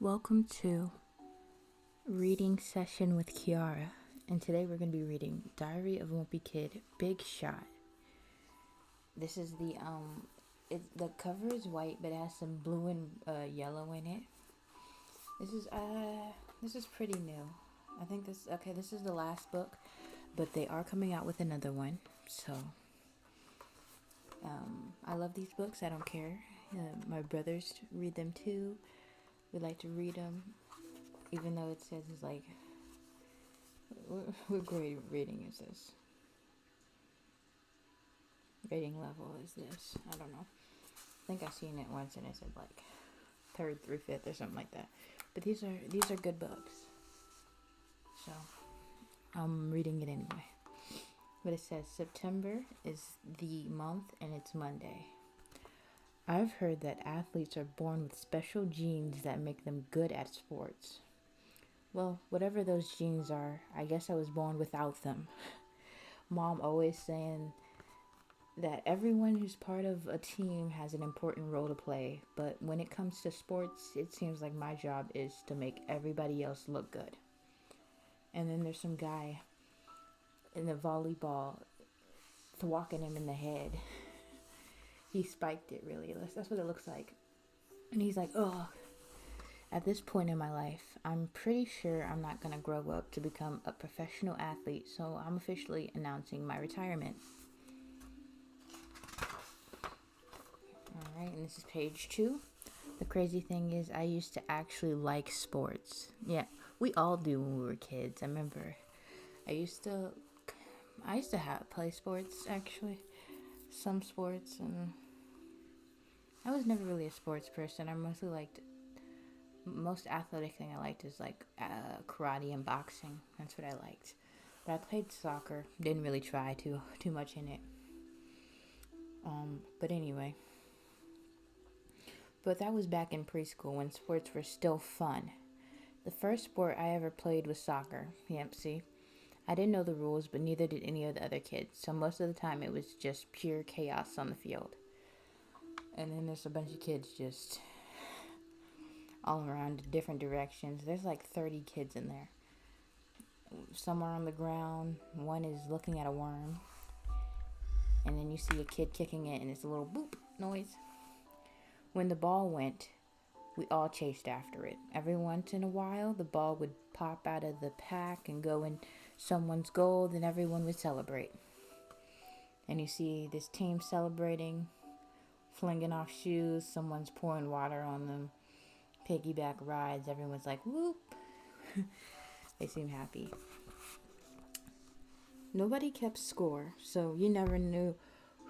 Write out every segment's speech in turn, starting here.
Welcome to Reading Session with Kiara, and today we're going to be reading Diary of a Wimpy Kid, Big Shot. This is the cover is white, but it has some blue and yellow in it. This is pretty new. I think this is the last book, but they are coming out with another one, so I love these books. I don't care. My brothers read them too. We like to read them, even though it says it's like, what grade rating is this? Rating level is this? I don't know. I think I've seen it once and it said like third through fifth or something like that. But these are good books, so I'm reading it anyway. But it says September is the month and it's Monday. I've heard that athletes are born with special genes that make them good at sports. Well, whatever those genes are, I guess I was born without them. Mom always saying that everyone who's part of a team has an important role to play, but when it comes to sports, it seems like my job is to make everybody else look good. And then there's some guy in the volleyball thwacking him in the head. He spiked it really. That's what it looks like. And he's like, oh. At this point in my life, I'm pretty sure I'm not going to grow up to become a professional athlete, so I'm officially announcing my retirement. Alright, and this is page 2. The crazy thing is I used to actually like sports. Yeah, we all do when we were kids. I remember I used to play sports, actually. Some sports, and I was never really a sports person. I mostly liked, most athletic thing I liked is like karate and boxing. That's what I liked. But I played soccer. Didn't really try too much in it. But anyway. But that was back in preschool when sports were still fun. The first sport I ever played was soccer. Yep, see? I didn't know the rules, but neither did any of the other kids. So most of the time it was just pure chaos on the field. And then there's a bunch of kids just all around different directions. There's like 30 kids in there. Some are on the ground. One is looking at a worm. And then you see a kid kicking it and it's a little boop noise. When the ball went, we all chased after it. Every once in a while, the ball would pop out of the pack and go in someone's goal, then everyone would celebrate. And you see this team celebrating, flinging off shoes, someone's pouring water on them, piggyback rides, everyone's like, whoop. They seem happy. Nobody kept score, so you never knew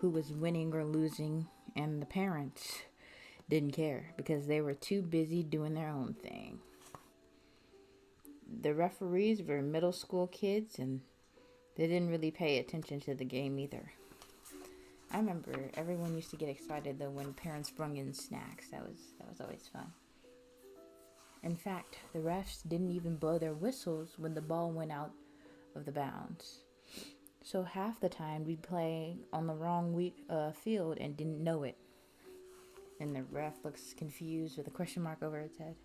who was winning or losing, and the parents didn't care because they were too busy doing their own thing. The referees were middle school kids and they didn't really pay attention to the game either. I remember everyone used to get excited though when parents brought in snacks. That was always fun. In fact, the refs didn't even blow their whistles when the ball went out of the bounds. So half the time we'd play on the wrong field and didn't know it. And the ref looks confused with a question mark over its head.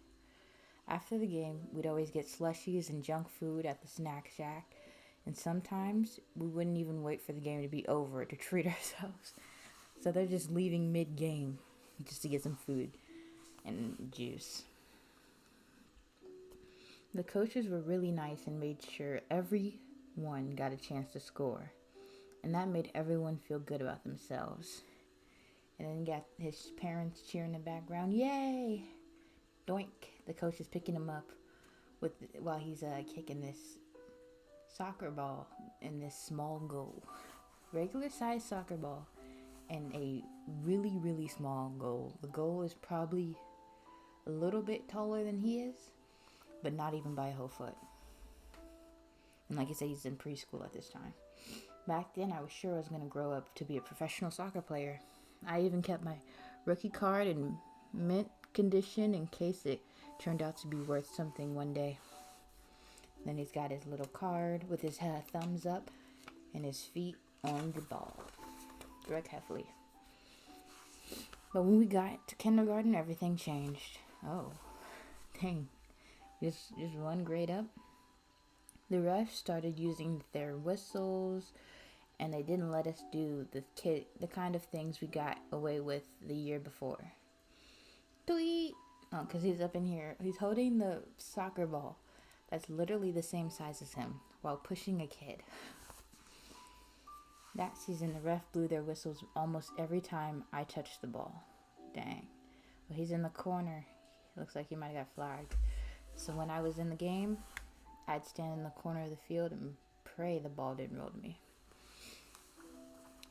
After the game, we'd always get slushies and junk food at the snack shack. And sometimes we wouldn't even wait for the game to be over to treat ourselves. So they're just leaving mid-game just to get some food and juice. The coaches were really nice and made sure everyone got a chance to score. And that made everyone feel good about themselves. And then got his parents cheering in the background. Yay! Doink! The coach is picking him up while he's kicking this soccer ball in this small goal. Regular size soccer ball and a really, really small goal. The goal is probably a little bit taller than he is, but not even by a whole foot. And like I said, he's in preschool at this time. Back then, I was sure I was going to grow up to be a professional soccer player. I even kept my rookie card in mint condition in case it turned out to be worth something one day. Then he's got his little card with his thumbs up and his feet on the ball. Very carefully. But when we got to kindergarten, everything changed. Oh, dang. Just one grade up. The refs started using their whistles, and they didn't let us do the kind of things we got away with the year before. Tweet! Oh, because he's up in here. He's holding the soccer ball that's literally the same size as him while pushing a kid. That season, the ref blew their whistles almost every time I touched the ball. Dang. Well, he's in the corner. Looks like he might have got flagged. So when I was in the game, I'd stand in the corner of the field and pray the ball didn't roll to me.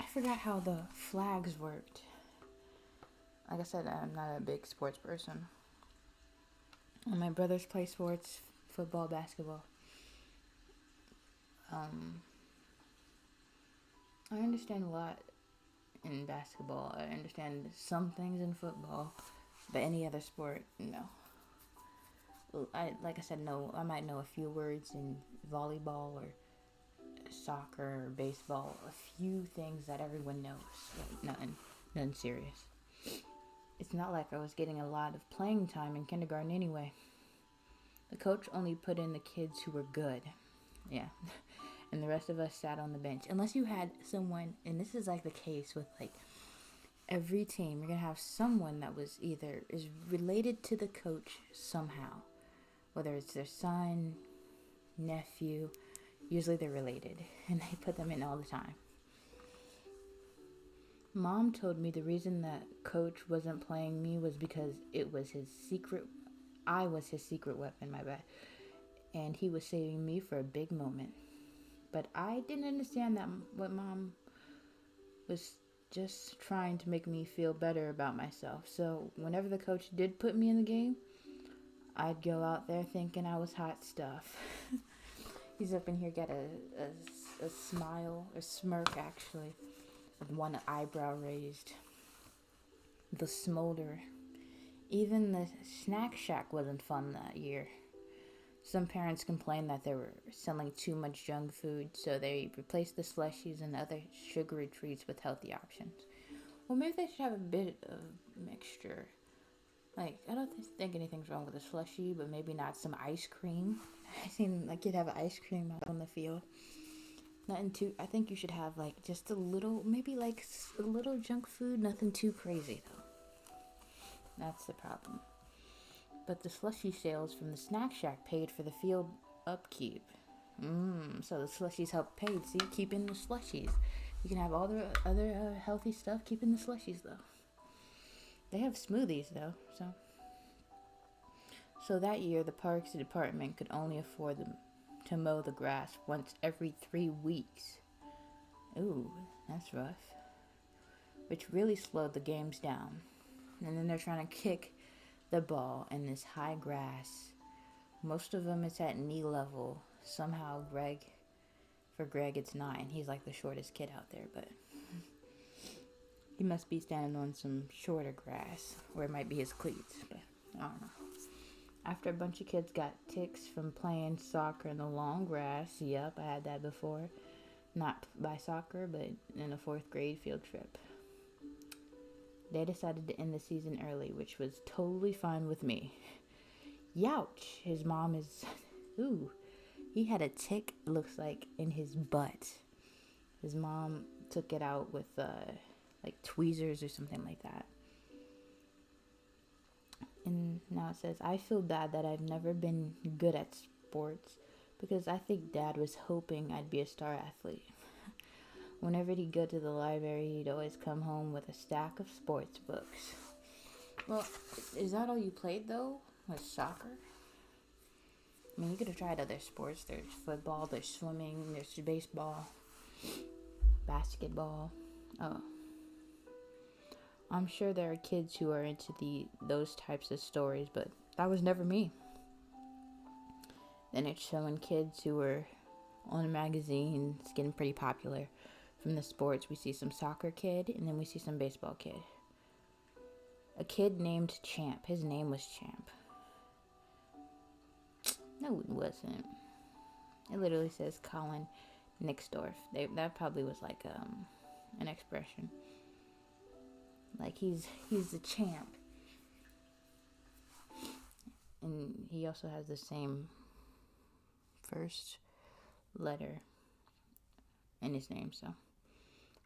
I forgot how the flags worked. Like I said, I'm not a big sports person. And my brothers play sports, football, basketball. I understand a lot in basketball. I understand some things in football, but any other sport, no. Like I said, no. I might know a few words in volleyball or soccer or baseball. A few things that everyone knows, but nothing serious. It's not like I was getting a lot of playing time in kindergarten anyway. The coach only put in the kids who were good. Yeah. And the rest of us sat on the bench. Unless you had someone, and this is like the case with like every team, you're going to have someone that was is related to the coach somehow. Whether it's their son, nephew, usually they're related. And they put them in all the time. Mom told me the reason that coach wasn't playing me was because I was his secret weapon, my bad. And he was saving me for a big moment. But I didn't understand what Mom was just trying to make me feel better about myself. So whenever the coach did put me in the game, I'd go out there thinking I was hot stuff. He's up in here, got a smile, a smirk actually, with one eyebrow raised. The smolder. Even the snack shack wasn't fun that year. Some parents complained that they were selling too much junk food, so they replaced the slushies and other sugary treats with healthy options. Well, maybe they should have a bit of mixture. Like, I don't think anything's wrong with a slushie, but maybe not some ice cream. I seen like you'd have ice cream out on the field. I think you should have like just a little, maybe like a little junk food, nothing too crazy though. That's the problem. But the slushie sales from the snack shack paid for the field upkeep. So the slushies help pay. See, keep in the slushies. You can have all the other healthy stuff. Keep in the slushies though. They have smoothies though. So that year, the parks department could only afford them to mow the grass once every 3 weeks. Ooh, that's rough. Which really slowed the games down. And then they're trying to kick the ball in this high grass. Most of them it's at knee level. Somehow Greg it's 9. He's like the shortest kid out there, but he must be standing on some shorter grass, or it might be his cleats, but I don't know. After a bunch of kids got ticks from playing soccer in the long grass, yep, I had that before. Not by soccer, but in a 4th grade field trip. They decided to end the season early, which was totally fine with me. Youch! His mom is... Ooh. He had a tick, looks like, in his butt. His mom took it out with, like, tweezers or something like that. And now it says, I feel bad that I've never been good at sports because I think Dad was hoping I'd be a star athlete. Whenever he'd go to the library, he'd always come home with a stack of sports books. Well, is that all you played, though? Was soccer? I mean, you could have tried other sports. There's football, there's swimming, there's baseball, basketball. Oh. I'm sure there are kids who are into those types of stories, but that was never me. Then it's showing kids who were on a magazine. It's getting pretty popular. From the sports, we see some soccer kid, and then we see some baseball kid. A kid named Champ. His name was Champ. No, it wasn't. It literally says Colin Nixdorf. That probably was like an expression. Like he's the champ. And he also has the same first letter in his name. So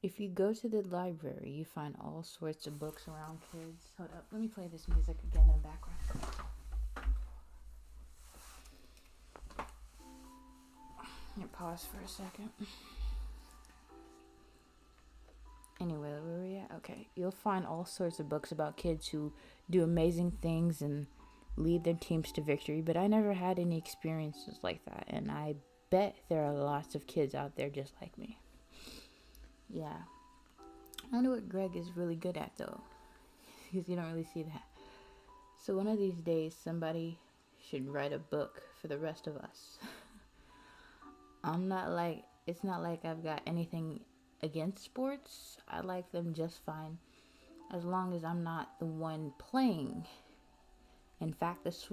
if you go to the library, you find all sorts of books around kids. Hold up, let me play this music again in the background. Pause for a second. Anyway, where were we at? Okay, you'll find all sorts of books about kids who do amazing things and lead their teams to victory, but I never had any experiences like that, and I bet there are lots of kids out there just like me. Yeah. I wonder what Greg is really good at, though, because you don't really see that. So one of these days, somebody should write a book for the rest of us. It's not like I've got anything against sports. I like them just fine, as long as I'm not the one playing. In fact, this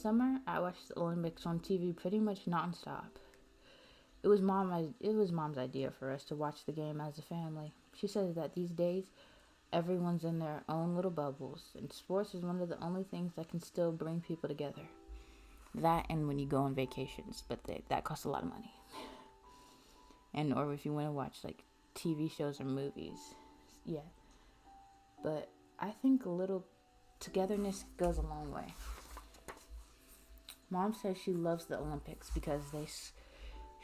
summer I watched the Olympics on TV pretty much nonstop. It was mom's idea for us to watch the game as a family. She says that these days everyone's in their own little bubbles, and sports is one of the only things that can still bring people together. That and when you go on vacations, but that costs a lot of money. And or if you want to watch like TV shows or movies, yeah. But I think a little togetherness goes a long way. Mom says she loves the Olympics because they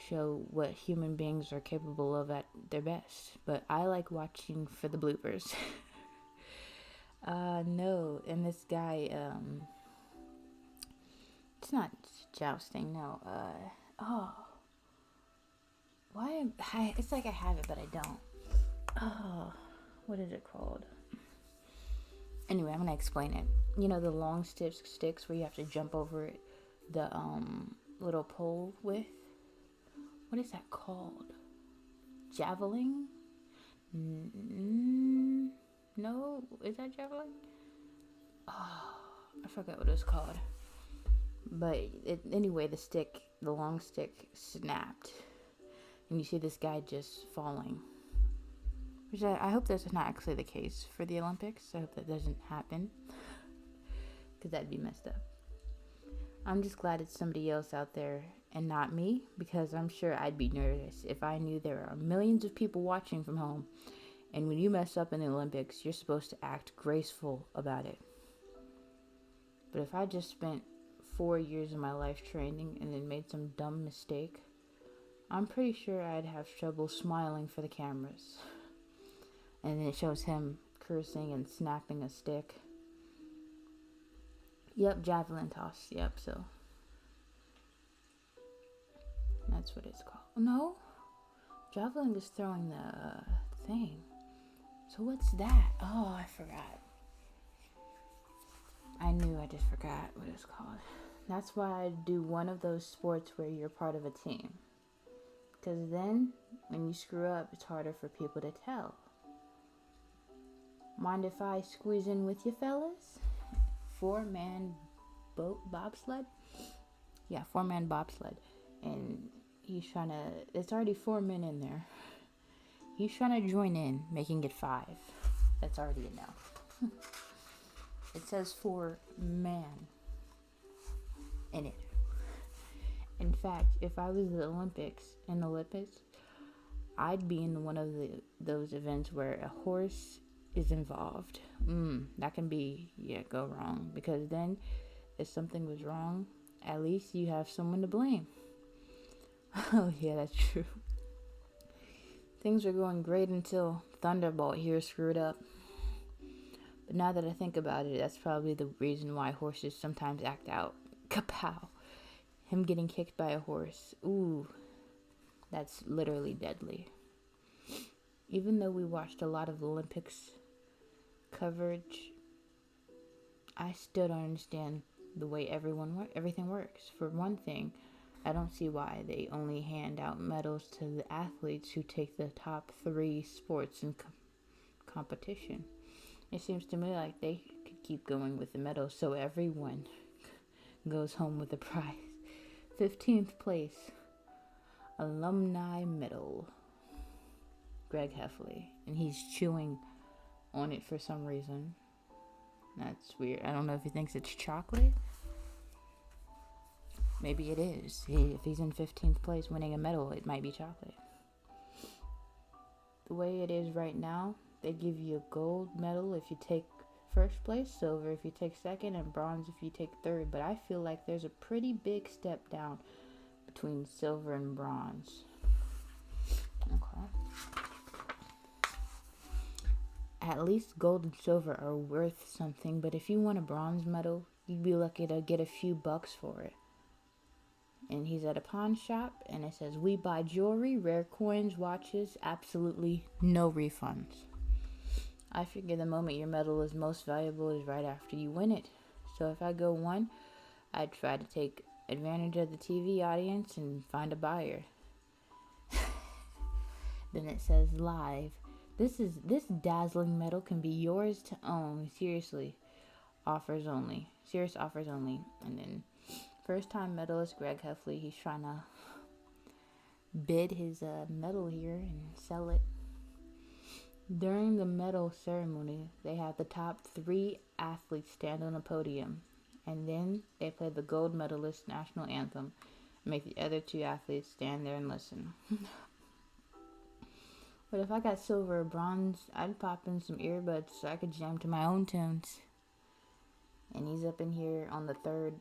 show what human beings are capable of at their best. But I like watching for the bloopers. No, and this guy, it's not jousting, no. It's like I have it, but I don't. Oh, what is it called? Anyway, I'm gonna explain it. You know the long sticks where you have to jump over it, the little pole with? What is that called? Javelin? No, is that javelin? Oh, I forgot what it was called. But anyway, the long stick snapped. And you see this guy just falling. Which I hope that's not actually the case for the Olympics. I hope that doesn't happen. Because that'd be messed up. I'm just glad it's somebody else out there and not me. Because I'm sure I'd be nervous if I knew there are millions of people watching from home. And when you mess up in the Olympics, you're supposed to act graceful about it. But if I just spent 4 years of my life training and then made some dumb mistake, I'm pretty sure I'd have trouble smiling for the cameras. And then it shows him cursing and snapping a stick. Yep, javelin toss. Yep, so that's what it's called. No, javelin is throwing the thing. So what's that? Oh, I forgot. I knew, I just forgot what it's called. That's why I do one of those sports where you're part of a team. Because then, when you screw up, it's harder for people to tell. Mind if I squeeze in with you, fellas? 4-man bobsled? Yeah, 4-man bobsled. And he's trying to... It's already 4 men in there. He's trying to join in, making it 5. That's already enough. It says 4-man in it. In fact, if I was in the Olympics, I'd be in one of those events where a horse is involved. That can go wrong. Because then, if something was wrong, at least you have someone to blame. Oh yeah, that's true. Things were going great until Thunderbolt here screwed up. But now that I think about it, that's probably the reason why horses sometimes act out. Kapow! Him getting kicked by a horse. Ooh, that's literally deadly. Even though we watched a lot of Olympics coverage, I still don't understand the way everything works. For one thing, I don't see why they only hand out medals to the athletes who take the top 3 sports in competition. It seems to me like they could keep going with the medals so everyone goes home with a prize. 15th place, alumni medal, Greg Heffley, and he's chewing on it for some reason. That's weird. I don't know if he thinks it's chocolate. Maybe it is. If he's in 15th place winning a medal, it might be chocolate. The way it is right now, they give you a gold medal if you take first place, silver if you take second, and bronze if you take third. But I feel like there's a pretty big step down between silver and bronze. Okay. At least gold and silver are worth something, but if you won a bronze medal, you'd be lucky to get a few bucks for it. And he's at a pawn shop, and it says, we buy jewelry, rare coins, watches, absolutely no refunds. I figure the moment your medal is most valuable is right after you win it. So if I go one, I'd try to take advantage of the TV audience and find a buyer. Then it says live. This dazzling medal can be yours to own. Seriously. Offers only. Serious offers only. And then first time medalist Greg Heffley, he's trying to bid his medal here and sell it. During the medal ceremony, they have the top 3 athletes stand on a podium, and then they play the gold medalist national anthem and make the other 2 athletes stand there and listen. But if I got silver or bronze, I'd pop in some earbuds so I could jam to my own tunes. And he's up in here on the 3rd,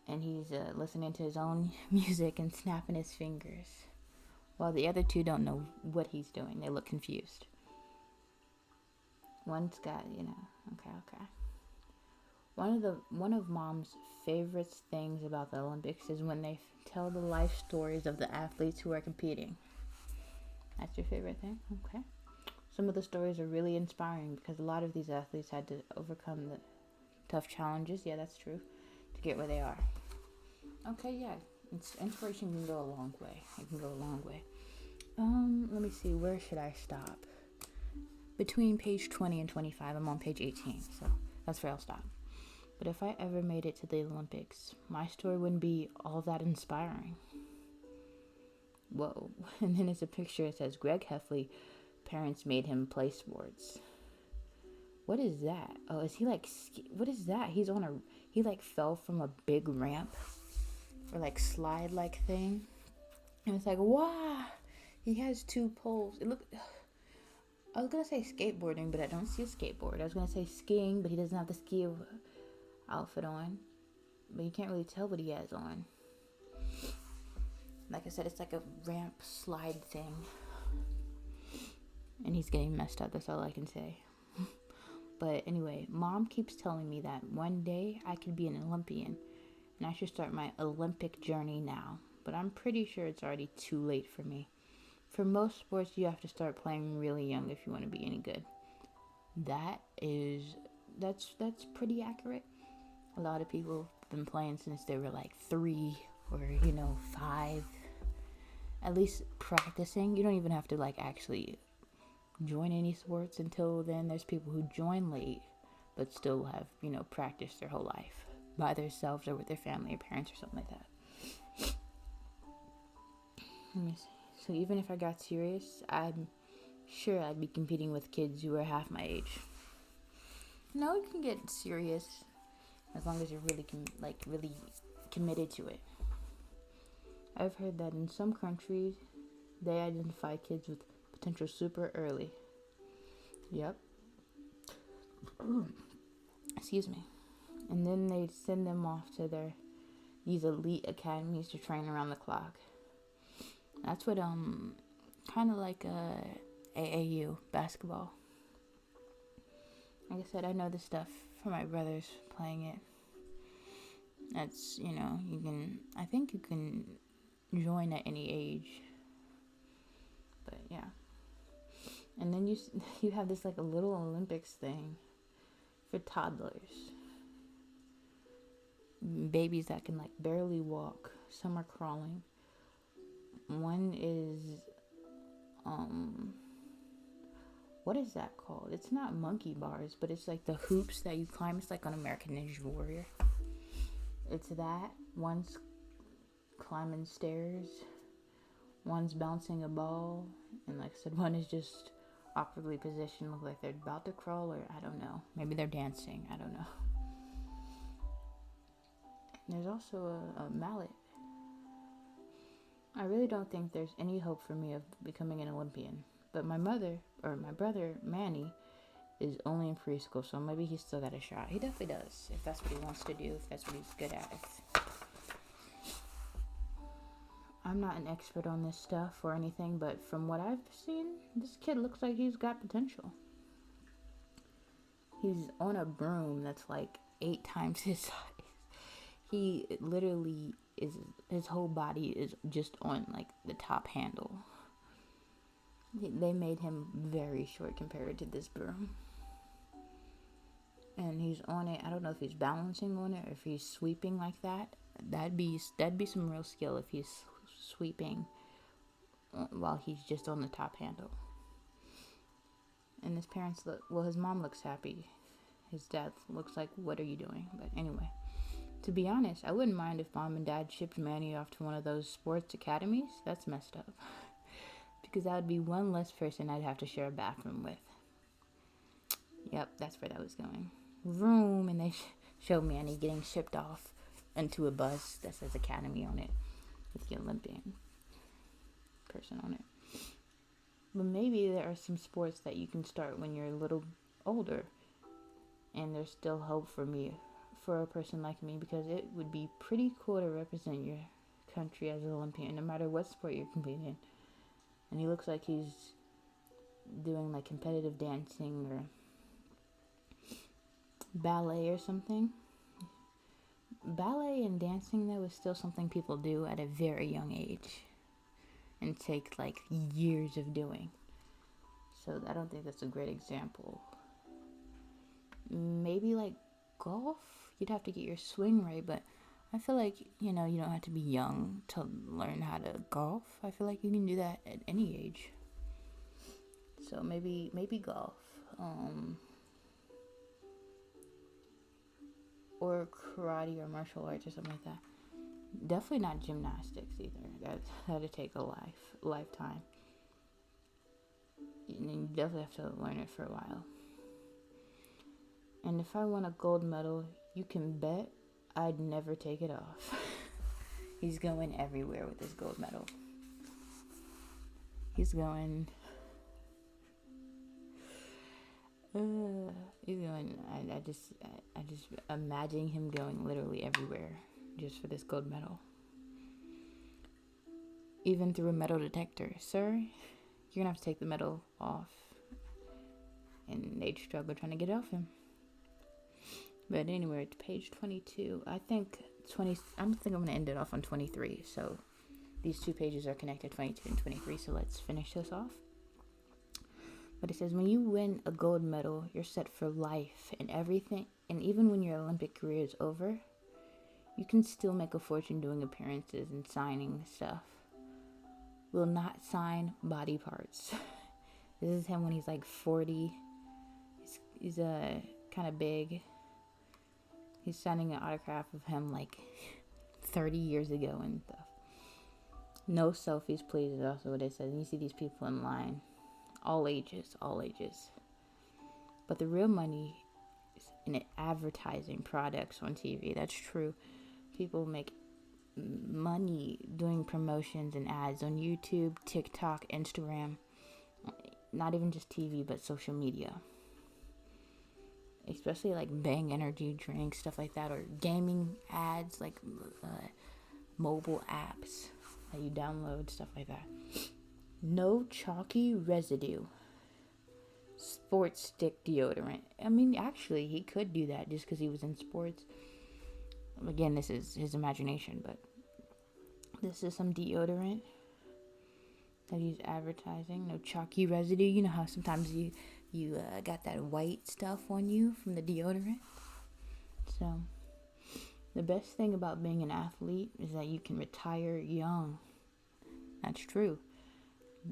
and he's listening to his own music and snapping his fingers, while the other 2 don't know what he's doing. They look confused. One's got, okay. One of Mom's favorite things about the Olympics is when they tell the life stories of the athletes who are competing. That's your favorite thing? Okay. Some of the stories are really inspiring because a lot of these athletes had to overcome the tough challenges. Yeah, that's true. To get where they are. Okay, yeah. Inspiration can go a long way. It can go a long way. Let me see. Where should I stop? Between page 20 and 25, I'm on page 18. So that's where I'll stop. But if I ever made it to the Olympics, my story wouldn't be all that inspiring. Whoa. And then it's a picture. It says, Greg Heffley, parents made him play sports. What is that? Oh, is he like, what is that? He fell from a big ramp or like slide like thing. And it's like, wow. He has 2 poles. I was going to say skateboarding, but I don't see a skateboard. I was going to say skiing, but he doesn't have the ski outfit on. But you can't really tell what he has on. Like I said, it's like a ramp slide thing. And he's getting messed up. That's all I can say. But anyway, Mom keeps telling me that one day I could be an Olympian. And I should start my Olympic journey now. But I'm pretty sure it's already too late for me. For most sports, you have to start playing really young if you want to be any good. That's pretty accurate. A lot of people have been playing since they were like 3 or 5. At least practicing. You don't even have to like actually join any sports until then. There's people who join late but still have practiced their whole life by themselves or with their family or parents or something like that. Let me see. So even if I got serious, I'm sure I'd be competing with kids who are half my age. No, you can get serious as long as you're really really committed to it. I've heard that in some countries, they identify kids with potential super early. Yep. Excuse me. And then they send them off to these elite academies to train around the clock. That's what kind of like AAU basketball. Like I said, I know this stuff from my brothers playing it. That's I think you can join at any age. But yeah. And then you have this like a little Olympics thing for toddlers. Babies that can like barely walk. Some are crawling. One is what is that called? It's not monkey bars, but it's like the hoops that you climb. It's like on American Ninja Warrior. It's that. One's climbing stairs. One's bouncing a ball. And like I said, one is just awkwardly positioned, look like they're about to crawl, or I don't know. Maybe they're dancing. I don't know. There's also a mallet. I really don't think there's any hope for me of becoming an Olympian. But my brother, Manny, is only in preschool, so maybe he's still got a shot. He definitely does, if that's what he wants to do, if that's what he's good at. I'm not an expert on this stuff or anything, but from what I've seen, this kid looks like he's got potential. He's on a broom that's like 8 times his size. He literally his whole body is just on like the top handle. They made him very short compared to this broom. And he's on it. I don't know if he's balancing on it or if he's sweeping like that. That'd be some real skill if he's sweeping while he's just on the top handle. And his parents his mom looks happy. His dad looks like, what are you doing? But anyway, to be honest, I wouldn't mind if mom and dad shipped Manny off to one of those sports academies. That's messed up. Because that would be one less person I'd have to share a bathroom with. Yep, that's where that was going. Vroom, and they showed Manny getting shipped off into a bus that says Academy on it with the Olympian person on it. But maybe there are some sports that you can start when you're a little older, and there's still hope for a person like me, because it would be pretty cool to represent your country as an Olympian, no matter what sport you're competing in. And he looks like he's doing like competitive dancing or ballet or something. Ballet and dancing, though, is still something people do at a very young age and take like years of doing. So I don't think that's a great example. Maybe like golf, you'd have to get your swing right, but I feel like, you don't have to be young to learn how to golf. I feel like you can do that at any age. So maybe golf. Or karate or martial arts or something like that. Definitely not gymnastics either. That'd take a lifetime. And you definitely have to learn it for a while. And if I won a gold medal, you can bet I'd never take it off. He's going everywhere with his gold medal. He's going. I just imagine him going literally everywhere just for this gold medal. Even through a metal detector. Sir, you're gonna have to take the medal off. And they'd struggle trying to get it off him. But anyway, it's page 22. I think I'm gonna end it off on 23. So these two pages are connected, 22 and 23. So let's finish this off. But it says, when you win a gold medal, you're set for life and everything. And even when your Olympic career is over, you can still make a fortune doing appearances and signing stuff. Will not sign body parts. This is him when he's like 40. He's kind of big. He's signing an autograph of him like 30 years ago and stuff. No selfies, please, is also what it says. And you see these people in line. All ages. But the real money is in advertising products on TV. That's true. People make money doing promotions and ads on YouTube, TikTok, Instagram. Not even just TV, but social media. Especially like Bang energy drinks, stuff like that, or gaming ads, like mobile apps that you download, stuff like that. No chalky residue. Sports stick deodorant. I mean, actually, he could do that just because he was in sports. Again, this is his imagination, but this is some deodorant that he's advertising. No chalky residue. You know how sometimes you got that white stuff on you from the deodorant? So, the best thing about being an athlete is that you can retire young. That's true.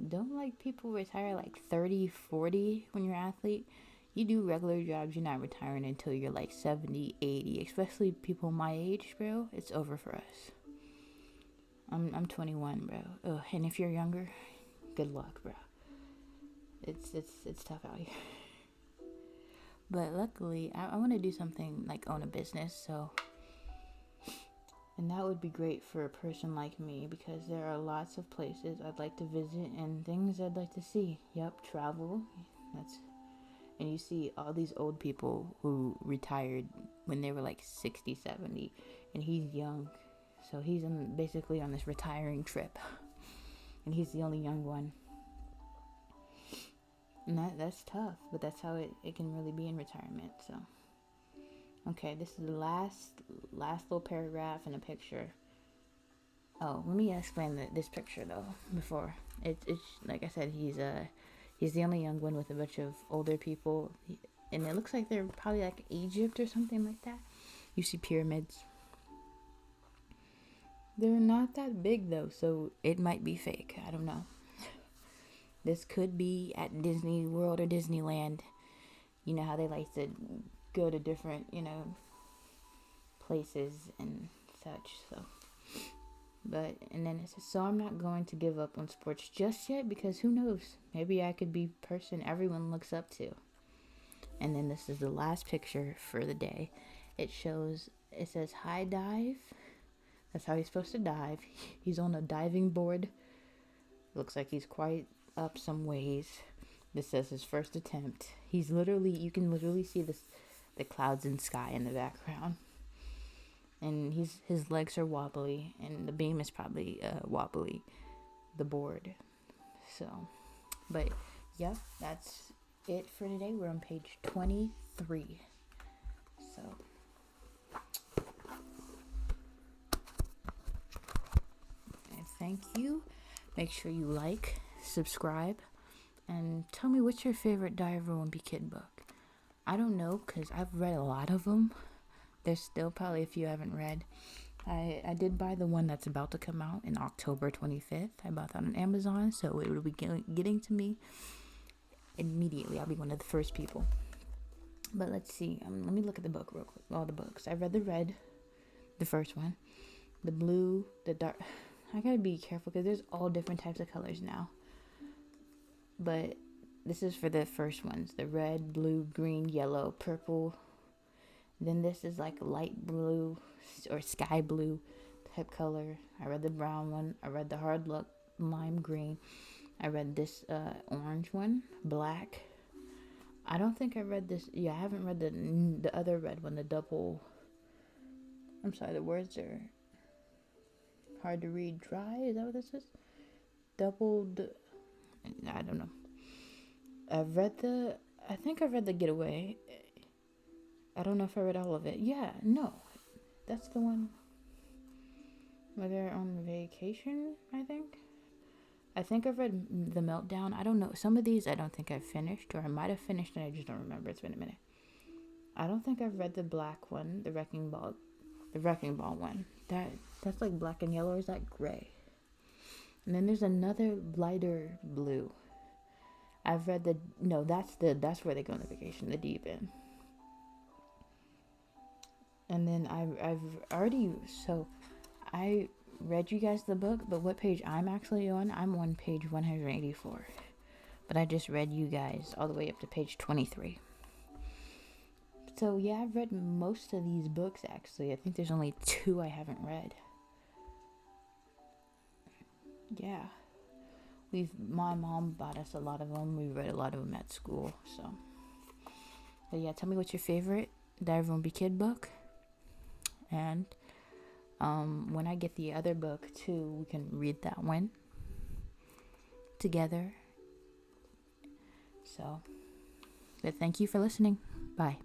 Don't like people retire like 30, 40 when you're an athlete. You do regular jobs, you're not retiring until you're like 70, 80. Especially people my age, bro. It's over for us. I'm 21, bro. Ugh, and if you're younger, good luck, bro. it's tough out here. But luckily, I want to do something like own a business, so. And that would be great for a person like me because there are lots of places I'd like to visit and things I'd like to see. Yep, travel. And you see all these old people who retired when they were like 60, 70, and he's young. So he's basically on this retiring trip. And he's the only young one. And that's tough, but that's how it can really be in retirement, so. Okay, this is the last little paragraph in a picture. Oh, let me explain this picture though. Before it's like I said, he's the only young one with a bunch of older people, and it looks like they're probably like Egypt or something like that. You see pyramids. They're not that big though, so it might be fake. I don't know. This could be at Disney World or Disneyland. You know how they like to go to different, places and such, so. But, and then it says, so I'm not going to give up on sports just yet because who knows? Maybe I could be person everyone looks up to. And then this is the last picture for the day. It says high dive. That's how he's supposed to dive. He's on a diving board. Looks like he's quite up some ways. This says his first attempt. You can literally see the clouds and sky in the background. And his legs are wobbly, and the beam is probably wobbly, the board. So, but yeah, that's it for today. We're on page 23. So, and thank you. Make sure you like, subscribe, and tell me what's your favorite Diver Wimpy Kid book. I don't know, because I've read a lot of them. There's still probably a few I haven't read. I did buy the one that's about to come out in October 25th. I bought that on Amazon, so it will be getting to me immediately. I'll be one of the first people. But let's see. Let me look at the book real quick. All the books. I read the first one. The blue, the dark. I gotta be careful because there's all different types of colors now. But this is for the first ones. The red, blue, green, yellow, purple. Then this is like light blue or sky blue type color. I read the brown one. I read the hard look lime green. I read this orange one, black. I don't think I read this. Yeah, I haven't read the other red one, the double. I'm sorry, the words are hard to read. Dry, is that what this is? Doubled. I don't know. I think I read the Getaway. I don't know if I read all of it. Yeah, no. That's the one where they're on vacation, I think. I think I've read The Meltdown. I don't know. Some of these I don't think I've finished, or I might have finished and I just don't remember. It's been a minute. I don't think I've read the black one, the Wrecking Ball one. That's like black and yellow, or is that gray? And then there's another lighter blue. I've read that's where they go on the vacation, the deep end. And then I read you guys the book, but what page I'm actually on, I'm on page 184. But I just read you guys all the way up to page 23. So yeah, I've read most of these books actually. I think there's only 2 I haven't read. Yeah. My mom bought us a lot of them. We read a lot of them at school, so. But yeah, tell me what's your favorite Diver Wimpy Kid book. And when I get the other book too, we can read that one together. So, but thank you for listening. Bye.